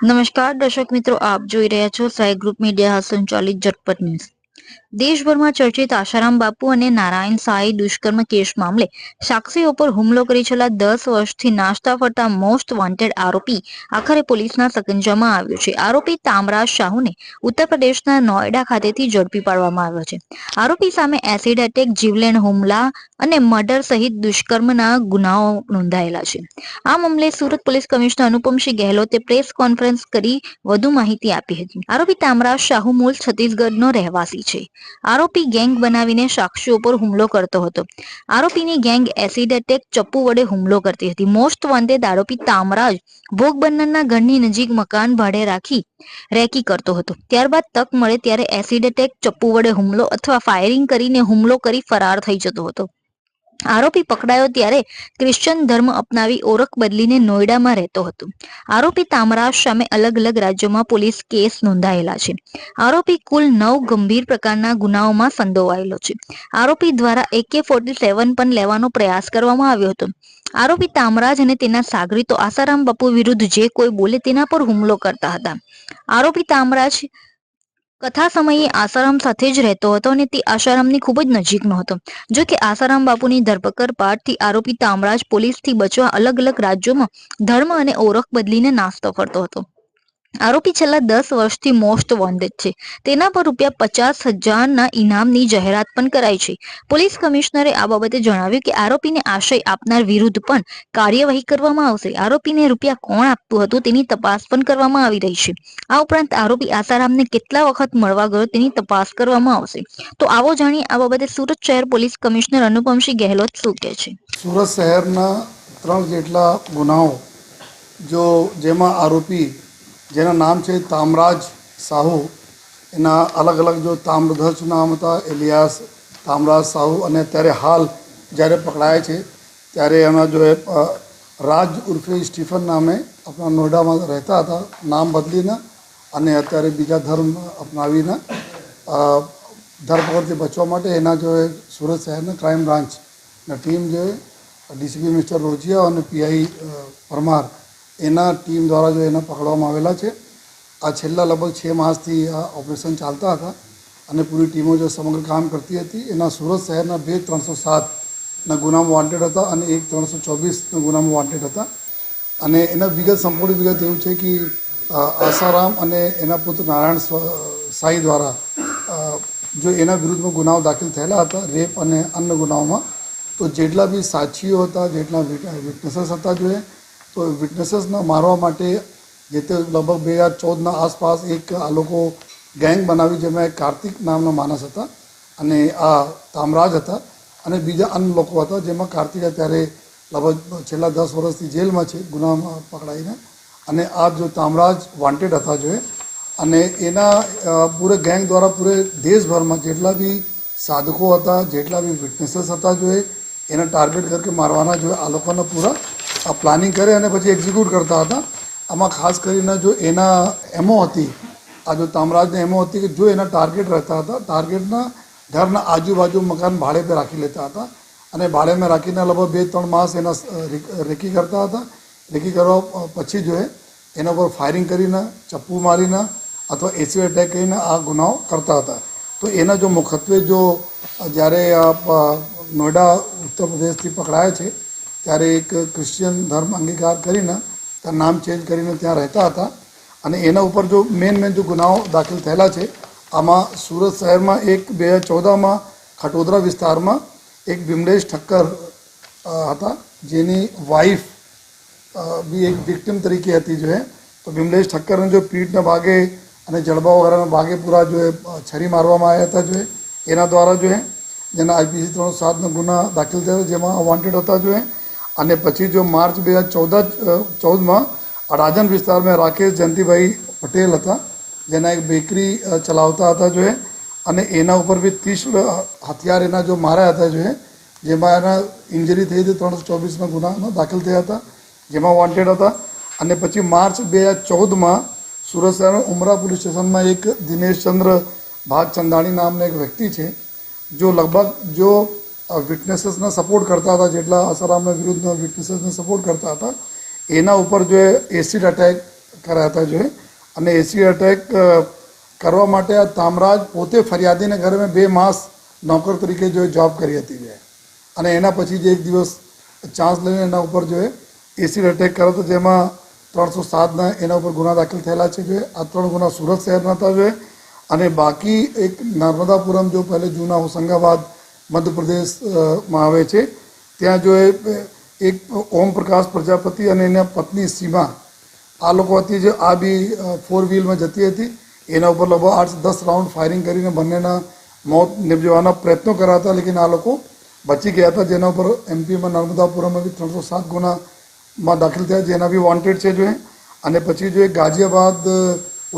નમસ્કાર દર્શક મિત્રો, આપ જોઈ રહ્યા છો સાઈ ગ્રુપ મીડિયા સંચાલિત ઝટપટ ન્યૂઝ। દેશભરમાં ચર્ચિત આશારામ બાપુ અને નારાયણ સાંઈ દુષ્કર્મ કેસ મામલે સાક્ષીઓ પર હુમલો કરી છેલ્લા 10 વર્ષથી નાસ્તા ફરતા મોસ્ટ વોન્ટેડ આરોપી આખરે પોલીસના સકંજામાં આવ્યો છે। આરોપી તામરાજ સાહુને ઉત્તર પ્રદેશના નોઈડા ખાતેથી ઝડપી પાડવામાં આવ્યો છે। આરોપી સામે એસિડ એટેક, જીવલેણ હુમલા અને મર્ડર સહિત દુષ્કર્મના ગુનાઓ નોંધાયેલા છે। આ મામલે સુરત પોલીસ કમિશનર અનુપમસિંહ ગહેલોતે પ્રેસ કોન્ફરન્સ કરી વધુ માહિતી આપી હતી। આરોપી તામરાજ સાહુ મૂળ છત્તીસગઢનો રહેવાસી છે। આરોપી ગેંગ બનાવીને સાક્ષીઓ પર હુમલો કરતો હતો। આરોપીની ગેંગ એસિડ એટેક, ચપ્પુ વડે હુમલો કરતી હતી। મોસ્ટ વોન્ટેડ આરોપી તામરાજ ભોગ બનનારના ઘરની નજીક મકાન ભાડે રાખી રેકી કરતો હતો। ત્યારબાદ તક મળે ત્યારે એસિડ એટેક, ચપ્પુ વડે હુમલો અથવા ફાયરિંગ કરીને હુમલો કરી ફરાર થઈ જતો હતો। આરોપી પકડાયો ત્યારે ક્રિશ્ચન ધર્મ અપનાવી ઓળખ બદલીને નોઈડામાં રહેતો હતો। આરોપી તામરાજ સામે અલગ અલગ રાજ્યોમાં પોલીસ કેસ નોંધાયેલા છે। આરોપી કુલ 9 ગંભીર પ્રકારના ગુનાઓમાં સંડોવાયેલો છે। આરોપી દ્વારા AK-47 પણ લેવાનો પ્રયાસ કરવામાં આવ્યો હતો। આરોપી તામરાજ અને તેના સાગરીતો આસારામ બાપુ વિરુદ્ધ જે કોઈ બોલે તેના પર હુમલો કરતા હતા। આરોપી તામરાજ કથા સમયે આસારામ સાથે જ રહેતો હતો અને તે આસારામની ખૂબ જ નજીકનો હતો। જો કે આસારામ બાપુની ધરપકડ બાદથી આરોપી તામરાજ પોલીસથી બચવા અલગ અલગ રાજ્યોમાં ધર્મ અને ઓળખ બદલીને નાસ્તો ફરતો હતો। આરોપી છેલ્લા 10 વર્ષથી મોસ્ટ વોન્ટેડ છે। તેના પર ₹50,000ના ઇનામની જાહેરાત પણ કરાઈ છે। પોલીસ કમિશનરે આ બાબતે જણાવ્યું કે આરોપીને આશ્રય આપનાર વિરુદ્ધ પણ કાર્યવાહી કરવામાં આવશે। આરોપીને રૂપિયા કોણ આપતું હતું તેની તપાસ પણ કરવામાં આવી રહી છે। આ ઉપરાંત આરોપી આસારામને કેટલા વખત મળવા ગયો તેની તપાસ કરવામાં આવશે। તો આવો જાણીએ આ બાબતે સુરત શહેર પોલીસ કમિશનર અનુપમસિંહ ગહેલોત શું કહે છે। સુરત શહેરના 3 જેટલા ગુનાઓ જેમાં આરોપી જેના નામ છે તામરાજ સાહુ, એના અલગ અલગ જો તામ્રધ્વજ નામ હતા, એલિયાસ તામરાજ સાહુ, અને અત્યારે હાલ જ્યારે પકડાય છે ત્યારે એના જો રાજ ઉર્ફે સ્ટીફન નામે આપણા નોઈડામાં રહેતા હતા, નામ બદલીને અને અત્યારે બીજા ધર્મ અપનાવીને ધરપકડથી બચવા માટે એના જો સુરત શહેરના ક્રાઇમ બ્રાન્ચના ટીમ જે ડીસીપી મિસ્ટર રોજિયા અને પીઆઈ પરમાર એના ટીમ દ્વારા જો એને પકડવામાં આવેલા છે। આ છેલ્લા લગભગ 6 માસથી આ ઓપરેશન ચાલતા હતા અને પૂરી ટીમો જો સમગ્ર કામ કરતી હતી। એના સુરત શહેરના 2 307ના ગુનામાં વોન્ટેડ હતા અને 1 324ના ગુનામાં વોન્ટેડ હતા। અને એના સંપૂર્ણ વિગત એવું છે કે આસારામ અને એના પુત્ર નારાયણ સાંઈ દ્વારા જો એના વિરુદ્ધમાં ગુનાઓ દાખલ થયેલા હતા, રેપ અને અન્ય ગુનાઓમાં। તો જેટલા બી સાક્ષીઓ હતા, જેટલા વિટનેસીસ હતા જોઈએ, તો વિટનેસીસને મારવા માટે જે તે લગભગ 2014ના આસપાસ એક આ લોકો ગેંગ બનાવી, જેમાં એક કાર્તિક નામના માણસ હતા અને આ તામરાજ હતા અને બીજા અન્ય લોકો હતા, જેમાં કાર્તિક અત્યારે લગભગ છેલ્લા 10 વર્ષથી જેલમાં છે ગુનામાં પકડાઈને, અને આ જો તામરાજ વોન્ટેડ હતા જોઈએ। અને એના પૂરે ગેંગ દ્વારા પૂરે દેશભરમાં જેટલા બી સાધકો હતા, જેટલા બી વિટનેસીસ હતા જોઈએ, એને ટાર્ગેટ કરીને મારવાના જોઈએ આ લોકોને પૂરા પ્લાનિંગ કરે અને પછી એક્ઝિક્યુટ કરતા હતા। આમાં ખાસ કરીને જો એના એમો હતી, આ જો તામરાજને એમો હતી કે જો એના ટાર્ગેટ રહેતા હતા, ટાર્ગેટના ઘરના આજુબાજુ મકાન ભાડે પર રાખી લેતા હતા અને ભાડેમાં રાખીને લગભગ 2-3 માસ એના રેકી કરતા હતા। રેકી કરવા પછી જો એના પર ફાયરિંગ કરીને, ચપ્પુ મારીને અથવા એસિડ એટેક કરીને આ ગુનાઓ કરતા હતા। તો એના જો મુખ્યત્વે જો જ્યારે નોઈડા ઉત્તર પ્રદેશથી પકડાયા છે ત્યારે એક ક્રિશ્ચિયન ધર્મ અંગીકાર કરીને ત્યાં નામ ચેન્જ કરીને ત્યાં રહેતા હતા અને એના ઉપર જો મેન જો ગુનાઓ દાખલ થયેલા છે, આમાં સુરત શહેરમાં એક 2014માં ખટોદરા વિસ્તારમાં એક બિમલેશ ઠક્કર હતા, જેની વાઈફ બી એક વિક્ટિમ તરીકે હતી જો તો બિમલેશ ઠક્કરને જો પીઠના ભાગે અને જડબા વગેરેના ભાગે પૂરા જો છરી મારવામાં આવ્યા હતા જો એના દ્વારા જો જેના IPC 307ના ગુના દાખલ થયા, જેમાં વોન્ટેડ હતા જો। અને પછી જો માર્ચ 2014માં અડાજણ વિસ્તારમાં રાકેશ જયંતિભાઈ પટેલ હતા, જેના એક બેકરી ચલાવતા હતા જો અને એના ઉપર બી 30 હથિયાર એના જો માર્યા હતા જો, જેમાં એના ઇન્જરી થઈ હતી, 324ના ગુનામાં દાખલ થયા હતા, જેમાં વોન્ટેડ હતા। અને પછી માર્ચ 2014માં સુરત શહેરના ઉમરા પોલીસ સ્ટેશનમાં એક દિનેશચંદ્ર ભાગચંદાણી નામના એક વ્યક્તિ છે, જો લગભગ જો વિટનેસીસને સપોર્ટ કરતા હતા, જેટલા આસારામના વિરુદ્ધના વિટનેસીસને સપોર્ટ કરતા હતા, એના ઉપર જો એસિડ એટેક કર્યા હતા જોઈએ અને એસિડ એટેક કરવા માટે આ તામરાજ પોતે ફરિયાદીને ઘરે મેં 2 માસ નોકર તરીકે જો જોબ કરી હતી જોઈએ અને એના પછી જે એક દિવસ ચાન્સ લઈને એના ઉપર જો એસિડ એટેક કર્યો હતો જેમાં 307ના એના ઉપર ગુના દાખલ થયેલા છે જોઈએ. આ 3 ગુના સુરત શહેરના હતા જોઈએ અને બાકી એક નર્મદાપુરમ જો પહેલે જૂના હોશંગાબાદ મધ્યપ્રદેશમાં આવે છે ત્યાં જો એક ઓમ પ્રકાશ પ્રજાપતિ અને એના પત્ની સીમા આ લોકો હતી જે આ બી 4 વ્હીલમાં જતી હતી એના ઉપર લગભગ 8-10 રાઉન્ડ ફાયરિંગ કરીને બંનેના મોત નિપજવાના પ્રયત્નો કર્યા હતા લેકિન આ લોકો બચી ગયા હતા જેના ઉપર એમપીમાં નર્મદાપુરમમાં બી 307 ગુનામાં દાખલ થયા જેના બી વોન્ટેડ છે જોઈએ અને પછી જો ગાઝિયાબાદ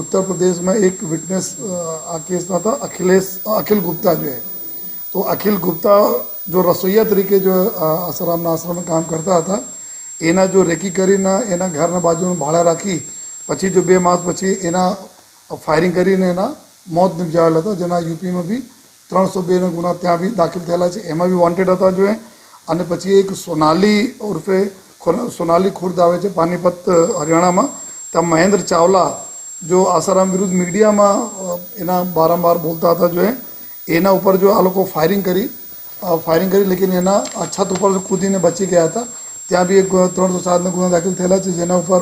ઉત્તર પ્રદેશમાં એક વિટનેસ આ કેસમાં હતા અખિલ ગુપ્તા જોઈએ તો અખિલ ગુપ્તા જો રસોઈયા તરીકે જો આસારામના આશ્રમમાં કામ કરતા હતા એના જો રેકી કરીને એના ઘરના બાજુનું ભાડા રાખી પછી જો 2 માસ પછી એના ફાયરિંગ કરીને એના મોત નિપજાવેલા હતા જેના યુપીમાં બી 302ના ગુના ત્યાં બી દાખલ થયેલા છે એમાં બી વોન્ટેડ હતા જોઈએ અને પછી એક સોનાલી ઉર્ફે સોનાલી ખુર્દ આવે છે પાનીપત હરિયાણામાં ત્યાં મહેન્દ્ર ચાવલા જો આસારામ વિરુદ્ધ મીડિયામાં એના વારંવાર બોલતા હતા જોઈએ એના ઉપર જો આ લોકો ફાયરિંગ કરી લેકિન એના છત ઉપર કૂદીને બચી ગયા હતા ત્યાં બી એક 307ના ગુના દાખલ થયેલા છે જેના ઉપર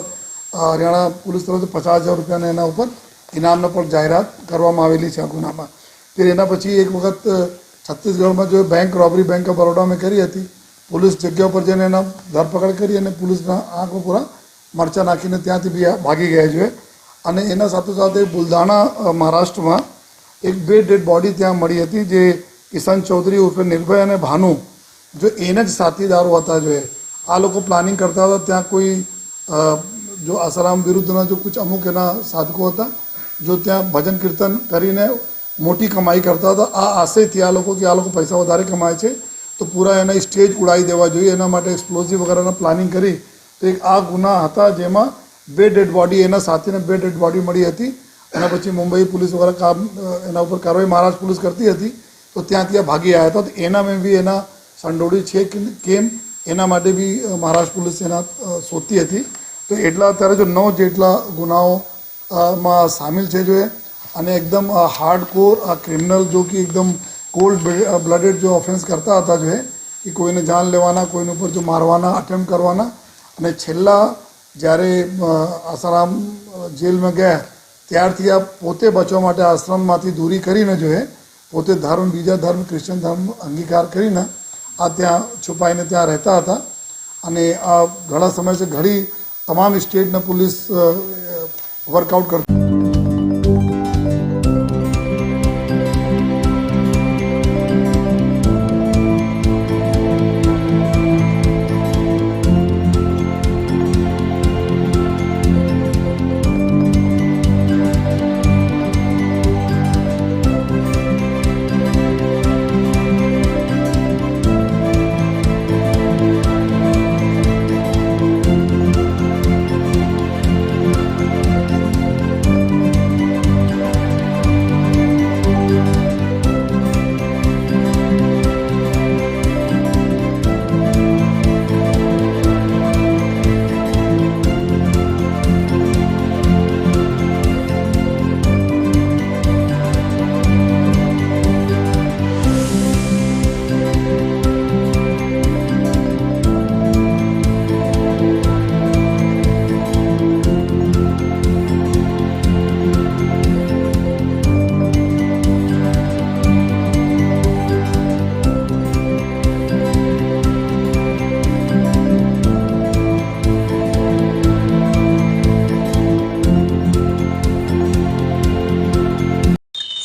હરિયાણા પોલીસ તરફથી 50,000 રૂપિયાના એના ઉપર ઇનામનો પણ જાહેરાત કરવામાં આવેલી છે આ ગુનામાં. ફિર એના પછી એક વખત છત્તીસગઢમાં જો બેંક રોબરી બેંક ઓફ બરોડામાં કરી હતી પોલીસ જગ્યા ઉપર જઈને એના ધરપકડ કરી અને પોલીસના આંખો પૂરા મરચાં નાખીને ત્યાંથી બી ભાગી ગયા જોઈએ અને એના સાથોસાથે બુલધાણા મહારાષ્ટ્રમાં એક 2 ડેડ બોડી ત્યાં મળી હતી જે કિશન ચૌધરી ઉર્ફે નિર્ભય અને ભાનુ જો એને જ સાથીદારો હતા જોઈએ આ લોકો પ્લાનિંગ કરતા હતા ત્યાં કોઈ જો આસારામ વિરુદ્ધના જો કુછ અમુક એના સાધકો હતા જો ત્યાં ભજન કીર્તન કરીને મોટી કમાઈ કરતા હતા આ આશયથી આ લોકો કે આ લોકો પૈસા વધારે કમાય છે તો પૂરા એના સ્ટેજ ઉડાવી દેવા જોઈએ એના માટે એક્સપ્લોઝિવ વગેરેના પ્લાનિંગ કરી તો એક આ ગુના હતા જેમાં 2 ડેડ બોડી એના સાથીને 2 ડેડ બોડી મળી હતી અને પછી મુંબઈ પોલીસ વગેરે કામ એના ઉપર કાર્યવાહી મહારાષ્ટ્ર પોલીસ કરતી હતી તો ત્યાંથી આ ભાગી આવ્યા હતા તો એના મેં બી એના સંડોડી છે કે કેમ એના માટે બી મહારાષ્ટ્ર પોલીસ એના શોધતી હતી તો એટલા અત્યારે જો 9 જેટલા ગુનાઓમાં સામેલ છે જોઈએ અને એકદમ હાર્ડ કોર આ ક્રિમિનલ જો કે એકદમ કોલ્ડ બ્લડેડ જો ઓફેન્સ કરતા હતા જોઈએ કે કોઈને જાન લેવાના કોઈને ઉપર જો મારવાના અટેમ્પ્ટ કરવાના અને છેલ્લા જ્યારે આસારામ જેલમાં ગયા ત્યારથી આ પોતે બચવા માટે આશ્રમમાંથી દૂરી કરીને જોઈએ પોતે ધર્મ બીજા ધર્મ ક્રિશ્ચન ધર્મ અંગીકાર કરીને આ ત્યાં છુપાઈને ત્યાં રહેતા હતા અને આ ઘણા સમયથી ઘણી તમામ સ્ટેટના પોલીસ વર્કઆઉટ કરતા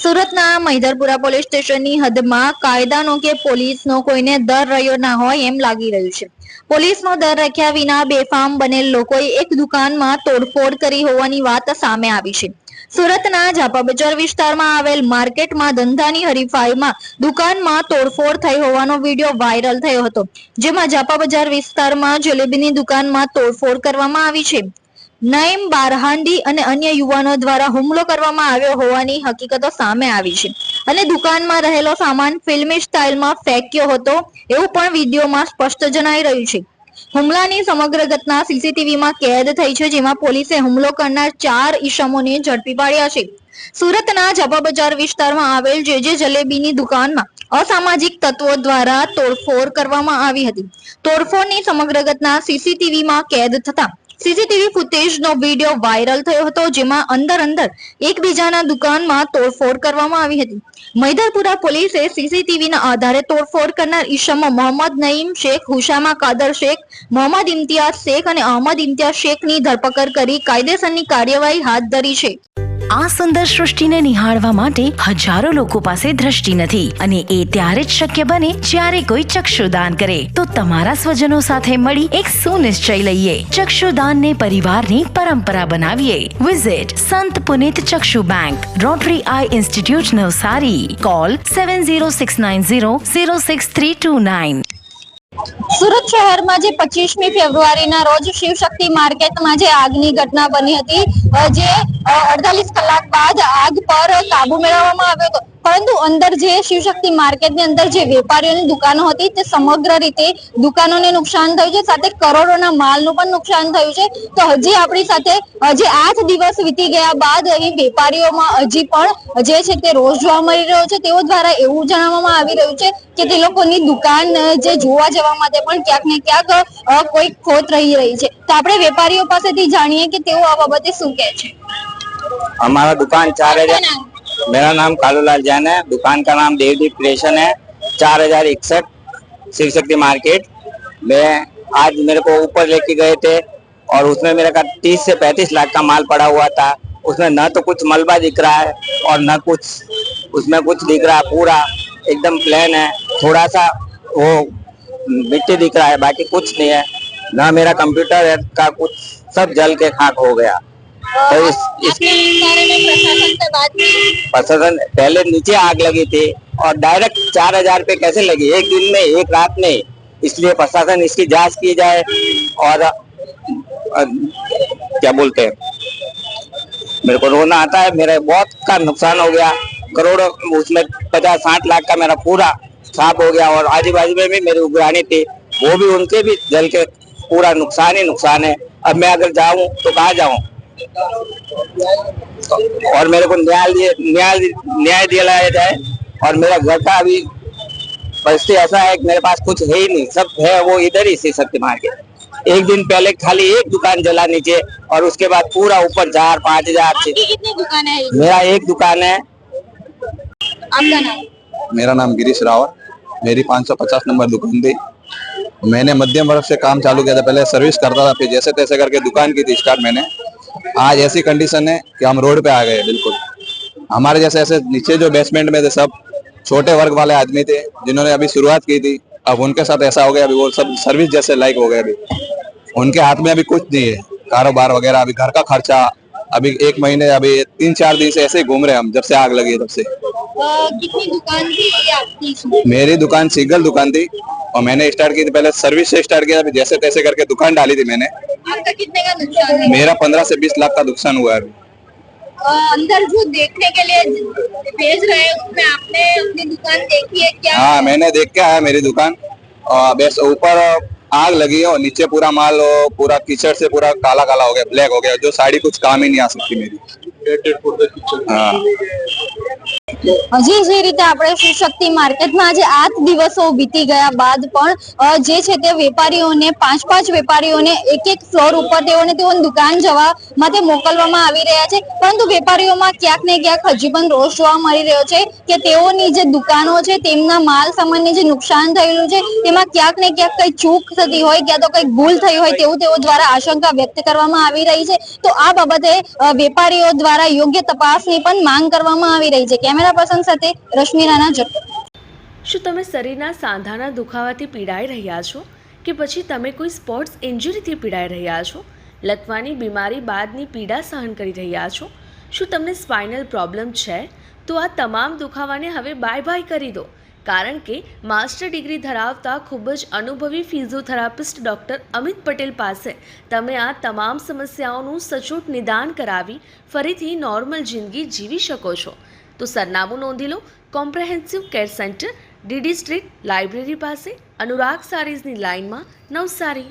સુરતના મૈદરપુરા પોલીસ સ્ટેશનની હદમાં કાયદાનો કે પોલીસનો કોઈને દર રહ્યો ના હોય એમ લાગી રહ્યું છે. પોલીસનો દર રાખ્યા વિના બેફામ બનેલ લોકોએ એક દુકાનમાં તોડફોડ કરી હોવાની વાત સામે આવી છે. સુરતના ઝાપા બજાર વિસ્તારમાં આવેલ માર્કેટમાં ધંધાની હરીફાઈમાં દુકાનમાં તોડફોડ થઈ હોવાનો વિડીયો વાયરલ થયો હતો, જેમાં ઝાપા બજાર વિસ્તારમાં જલેબીની દુકાનમાં તોડફોડ કરવામાં આવી છે. નઈમ બારહાંડી અને અન્ય યુવાનો દ્વારા હુમલો કરવામાં આવ્યો હોવાની હકીકતો સામે આવી છે અને દુકાનમાં રહેલો સામાન ફિલ્મી સ્ટાઇલમાં ફેંક્યો હતો એવું પણ વિડીયોમાં સ્પષ્ટ જણાઈ રહ્યું છે. હુમલાની સમગ્ર ઘટના સીસીટીવીમાં કેદ થઈ છે, જેમાં પોલીસે હુમલો કરનાર 4 ઈસમોને ઝડપી પાડ્યા છે. સુરતના ઝાપા બજાર વિસ્તારમાં આવેલ જે જલેબીની દુકાનમાં અસામાજિક તત્વો દ્વારા તોડફોડ કરવામાં આવી હતી. તોડફોડની સમગ્ર ઘટના સીસીટીવીમાં કેદ થતા સીસીટીવી ફૂટેજનો વિડીયો વાયરલ થયો હતો, જેમાં અંદર એકબીજાના દુકાનમાં તોડફોડ કરવામાં આવી હતી. મૈદરપુરા પોલીસે સીસીટીવીના આધારે તોડફોડ કરનાર ઈસમો મોહમ્મદ નઈમ શેખ, હુશામા કાદર શેખ, મોહમ્મદ ઇમ્તિયાઝ શેખ અને અહમદ ઇમ્તિયાઝ શેખની ધરપકડ કરી કાયદેસરની કાર્યવાહી હાથ ધરી છે. આ સુંદર સૃષ્ટિને નિહાળવા માટે હજારો લોકો પાસે દ્રષ્ટિ નથી અને એ ત્યારે જ શક્ય બને જ્યારે કોઈ ચક્ષુદાન કરે. તો તમારા સ્વજનો સાથે મળી એક સુનિશ્ચય લઈએ, ચક્ષુદાનને પરિવારની પરંપરા બનાવીએ. Visit Sant Punit Chakshu bank, Rotary eye institute Navsari. Call 7069006329. Surat શહેરમાં જે 25મી ફેબ્રુઆરીના રોજ શિવશક્તિ માર્કેટમાં જે આગની ઘટના બની હતી, જે 48 કલાક બાદ આગ પર કાબુ મેળવવામાં આવ્યો હતો, પરંતુ અંદર જે શિવશક્તિ માર્કેટની અંદર જે વેપારીઓની દુકાનો હતી તે સમગ્ર રીતે દુકાનોને નુકસાન થયું છે, સાથે કરોડોના માલનું પણ નુકસાન થયું છે. તો હજી આપણી સાથે જે 8 દિવસ વીતી ગયા બાદ અહીં વેપારીઓમાં હજી પણ જે છે તે રોષ જોવા મળી રહ્યો છે. તેઓ દ્વારા એવું જણાવવામાં આવી રહ્યું છે કે તે લોકોની દુકાન જે જોવા જવા માટે પણ ક્યાંક ને ક્યાંક કોઈ ખોટ રહી છે. તો આપણે વેપારીઓ પાસેથી જાણીએ કે તેઓ આ બાબતે શું કહે છે. हमारा दुकान 4000, मेरा नाम कालूलाल जैन है, दुकान का नाम देवदीप क्रिएशन है, 4061 शिव शक्ति मार्केट में. आज मेरे को ऊपर लेके गए थे और उसमें मेरे का 30 से 35 लाख का माल पड़ा हुआ था. उसमें न तो कुछ मलबा दिख रहा है और न कुछ उसमें कुछ दिख रहा है. पूरा एकदम प्लेन है, थोड़ा सा वो मिट्टी दिख रहा है, बाकी कुछ नहीं है. न मेरा कंप्यूटर का कुछ सब जल के खाक हो गया. तो इसके बारे में प्रशासन से बात की? प्रशासन पहले नीचे आग लगी थी और डायरेक्ट 4000 पे कैसे लगी, एक दिन में, एक रात में. इसलिए प्रशासन इसकी जांच की जाए और क्या बोलते हैं, मेरे को रोना आता है. मेरे बहुत का नुकसान हो गया, करोड़ों, उसमें 50-60 लाख का मेरा पूरा साफ हो गया. और आजू बाजू में भी मेरी उगरानी थी, वो भी उनके भी जल के पूरा नुकसान ही नुकसान है. अब मैं अगर जाऊं तो कहाँ जाऊं? और मेरे को न्याय दिलाया जाए. और मेरा घर का अभी परिस्थिति ऐसा है कि मेरे पास कुछ है ही नहीं, सब है वो इधर ही शिव शक्ति मार्केट. एक दिन पहले खाली एक दुकान जला नीचे और उसके बाद पूरा ऊपर 4-5 हजार. कितनी दुकान है? मेरा एक दुकान है. आपका नाम? मेरा नाम गिरीश रावत, मेरी 550 नंबर दुकान थी. मैंने मध्यम वर्ग से काम चालू किया था, पहले सर्विस करता था, फिर जैसे तैसे करके दुकान की थी स्टार्ट मैंने. आज ऐसी कंडीशन है कि हम रोड पे आ गए. बिल्कुल हमारे जैसे ऐसे नीचे जो बेसमेंट में थे सब छोटे वर्ग वाले आदमी थे जिन्होंने अभी शुरुआत की थी. अब उनके साथ ऐसा हो गया, अभी वो सब सर्विस जैसे लायक हो गए. अभी उनके हाथ में अभी कुछ नहीं है, कारोबार वगैरह, अभी घर का खर्चा. अभी 1 महीने, अभी 3-4 दिन से ऐसे ही घूम रहे हम, जब से आग लगी है तब से. कितनी दुकान थी आपकी? मेरी दुकान सिंगल दुकान थी और मैंने स्टार्ट की थी, पहले सर्विस से स्टार्ट किया था, जैसे तैसे करके दुकान डाली थी मैंने. आपका कितने का नुकसान है? मेरा 15 से 20 लाख का नुकसान हुआ है अभी. अंदर जो देखने के लिए भेज रहे हैं उसमें आपने अपनी दुकान देखी है क्या? हाँ, मैंने देख के आया मेरी दुकान. और बस ऊपर आग लगी है और नीचे पूरा माल पूरा कीचड़ से पूरा काला काला हो गया, ब्लैक हो गया, जो साड़ी कुछ काम ही नहीं आ सकती मेरी. हाँ. હજી જે રીતે આપણે શિવશક્તિ માર્કેટમાં આજે 8 દિવસો વીતી ગયા બાદ પણ જે છે તે વેપારીઓને 5-5 વેપારીઓને એક ફ્લોર ઉપર તેઓની દુકાન જવા માટે મોકલવામાં આવી રહ્યા છે, પરંતુ વેપારીઓમાં ક્યાંક ને ક્યાંક હજી પણ રોષ જોવા મળી રહ્યો છે કે તેઓની જે દુકાનો છે તેમના માલ સામાનને જે નુકસાન થયેલું છે તેમાં ક્યાંક ને ક્યાંક કઈ ચૂક થતી હોય, ક્યાં તો કઈ ભૂલ થઈ હોય તેવું તેઓ દ્વારા આશંકા વ્યક્ત કરવામાં આવી રહી છે. તો આ બાબતે વેપારીઓ દ્વારા યોગ્ય તપાસની પણ માંગ કરવામાં આવી રહી છે. કેમેરા પર્સન સાથે રશ્મિ રાણા, જટપટ. શું તમે શરીરના સાંધાના દુખાવાથી પીડાઈ રહ્યા છો કે પછી તમે કોઈ સ્પોર્ટ્સ ઇન્જરીથી પીડાઈ રહ્યા છો? લકવાની બીમારી બાદની પીડા સહન કરી રહ્યા છો? શું તમને સ્પાઇનલ પ્રોબ્લેમ છે? તો આ તમામ દુખાવાને હવે બાય કરી દો, કારણ કે માસ્ટર ડિગ્રી ધરાવતા ખૂબ જ અનુભવી ફિઝિયોથેરાપિસ્ટ ડૉક્ટર અમિત પટેલ પાસે તમે આ તમામ સમસ્યાઓનું સચોટ નિદાન કરાવી ફરીથી નોર્મલ જિંદગી જીવી શકો છો. તો સરનામું નોંધી લો. Comprehensive care center, DD street, library પાસે, અનુરાગ સારીઝની લાઇનમાં, નવસારી.